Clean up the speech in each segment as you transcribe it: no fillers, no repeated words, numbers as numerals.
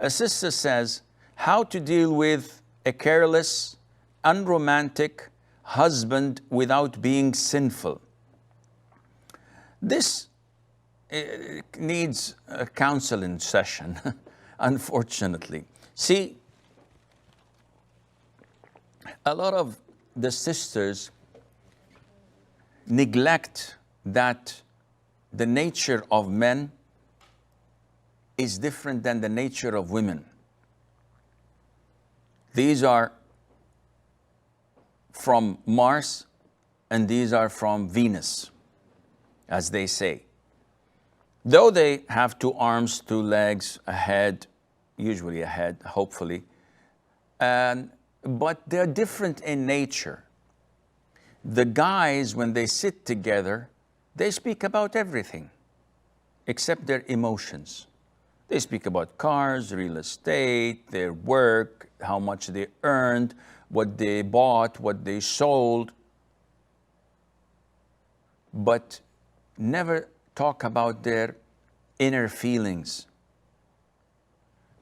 A sister says, how to deal with a careless, unromantic husband without being sinful. This needs a counseling session, unfortunately. See, a lot of the sisters neglect that the nature of men is different than the nature of women. These are from Mars and these are from Venus, as they say. Though they have two arms, two legs, a head, usually a head, hopefully, but they're different in nature. The guys, when they sit together, they speak about everything except their emotions. They speak about cars, real estate, their work, how much they earned, what they bought, what they sold, but never talk about their inner feelings.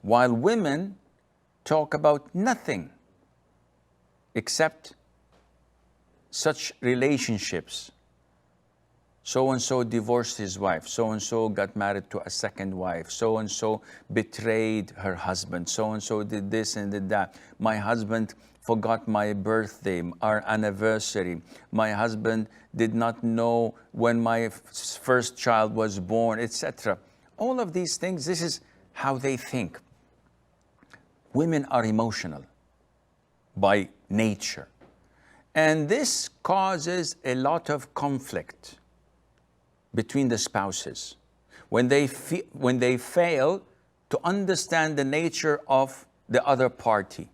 While women talk about nothing except such relationships. So-and-so divorced his wife. So-and-so got married to a second wife. So-and-so betrayed her husband. So-and-so did this and did that. My husband forgot my birthday, our anniversary. My husband did not know when my first child was born, etc. All of these things, this is how they think. Women are emotional by nature. And this causes a lot of conflict between the spouses when they fail to understand the nature of the other party.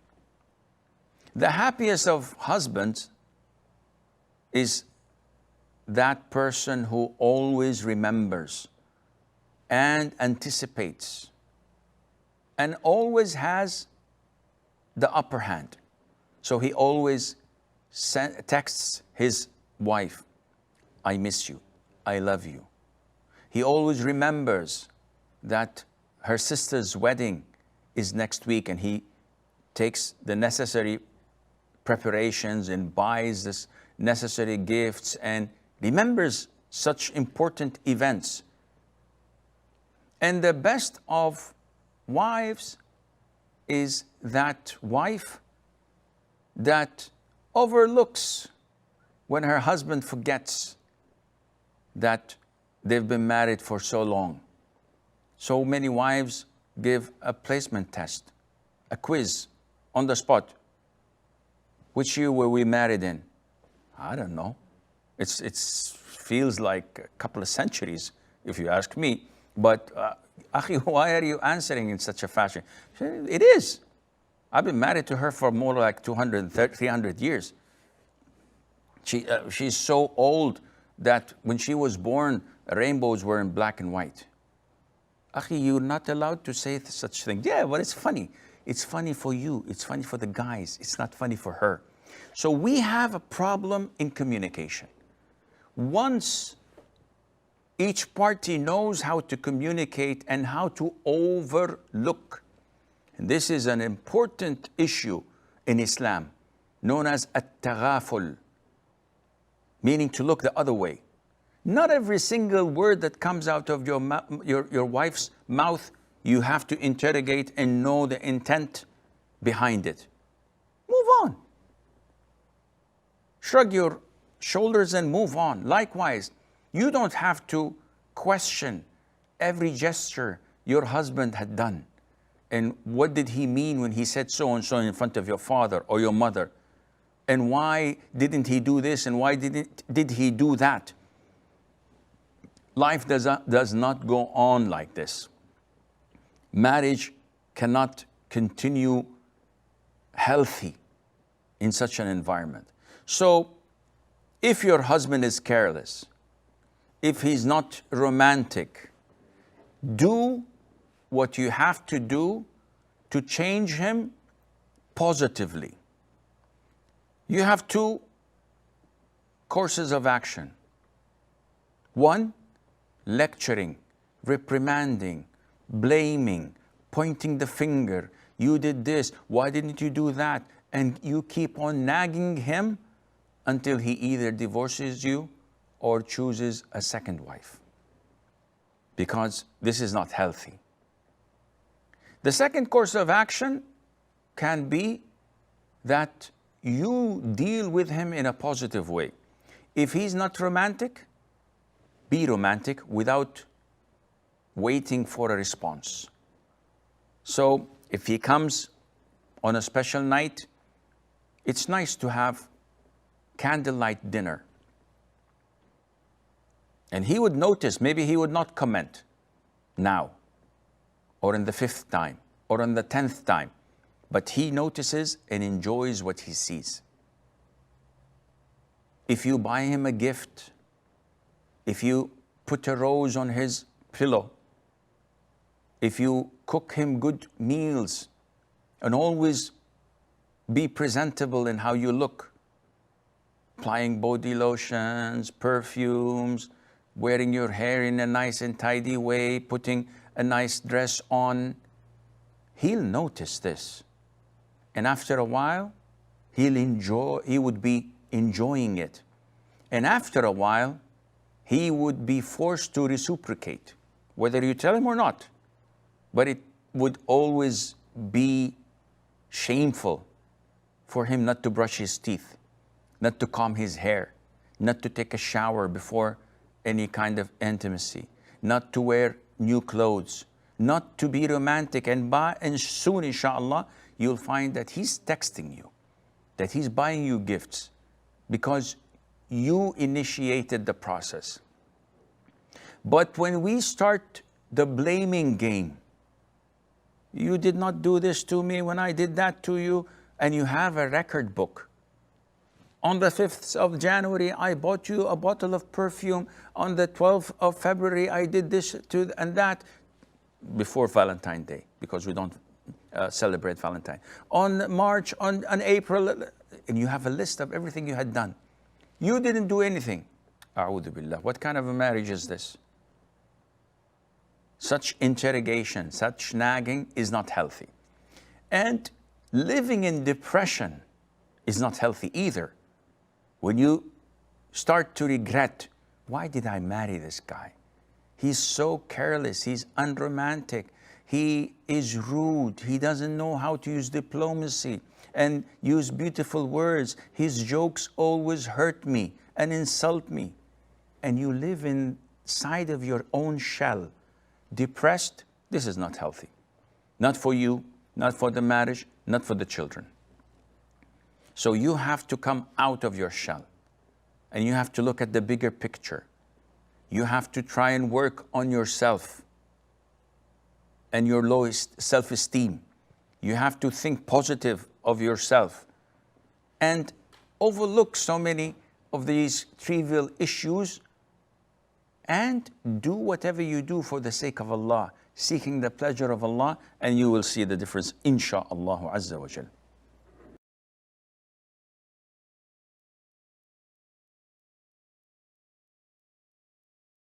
The happiest of husbands is that person who always remembers and anticipates and always has the upper hand. So he always texts his wife, I miss you, I love you. He always remembers that her sister's wedding is next week and he takes the necessary preparations and buys this necessary gifts and remembers such important events. And the best of wives is that wife that overlooks when her husband forgets that they've been married for so long. So many wives give a placement test, a quiz on the spot. Which year were we married in? I don't know. It feels like a couple of centuries, if you ask me. But, Akhi, why are you answering in such a fashion? It is. I've been married to her for more like 200, 300 years. She's so old that when she was born, rainbows were in black and white. Akhi, you're not allowed to say such things. Yeah, but it's funny. It's funny for you. It's funny for the guys. It's not funny for her. So we have a problem in communication. Once each party knows how to communicate and how to overlook, and this is an important issue in Islam, known as at-taghaful, meaning to look the other way. Not every single word that comes out of your wife's mouth you have to interrogate and know the intent behind it. Move on. Shrug your shoulders and move on. Likewise, you don't have to question every gesture your husband had done. And what did he mean when he said so and so in front of your father or your mother? And why didn't he do this and why did he do that? Life does not go on like this. Marriage cannot continue healthy in such an environment. So if your husband is careless, if he's not romantic, do what you have to do to change him positively. You have two courses of action. One, lecturing, reprimanding, blaming, pointing the finger. You did this, why didn't you do that? And you keep on nagging him until he either divorces you or chooses a second wife. Because this is not healthy. The second course of action can be that you deal with him in a positive way. If he's not romantic, be romantic without waiting for a response. So if he comes on a special night, it's nice to have candlelight dinner. And he would notice, maybe he would not comment now, or in the 5th time, or on the 10th time, but he notices and enjoys what he sees. If you buy him a gift, if you put a rose on his pillow, if you cook him good meals, and always be presentable in how you look, applying body lotions, perfumes, wearing your hair in a nice and tidy way, putting a nice dress on, he'll notice this. And after a while, he would be enjoying it. And after a while, he would be forced to reciprocate, whether you tell him or not. But it would always be shameful for him not to brush his teeth, not to comb his hair, not to take a shower before any kind of intimacy, not to wear new clothes, not to be romantic. And soon, inshallah, you'll find that he's texting you, that he's buying you gifts, because you initiated the process. But when we start the blaming game, you did not do this to me when I did that to you, and you have a record book. On the 5th of January, I bought you a bottle of perfume. On the 12th of February, I did this and that, before Valentine's Day, because we don't celebrate Valentine. On March, on April, and you have a list of everything you had done. You didn't do anything. A'udhu billah. What kind of a marriage is this? Such interrogation, such nagging is not healthy. And living in depression is not healthy either. When you start to regret, why did I marry this guy? He's so careless, he's unromantic, he is rude, he doesn't know how to use diplomacy and use beautiful words. His jokes always hurt me and insult me. And you live inside of your own shell, depressed. This is not healthy. Not for you, not for the marriage, not for the children. So you have to come out of your shell, and you have to look at the bigger picture. You have to try and work on yourself and your lowest self-esteem. You have to think positive of yourself and overlook so many of these trivial issues, and do whatever you do for the sake of Allah, seeking the pleasure of Allah, and you will see the difference, insha'Allah azza wa jal.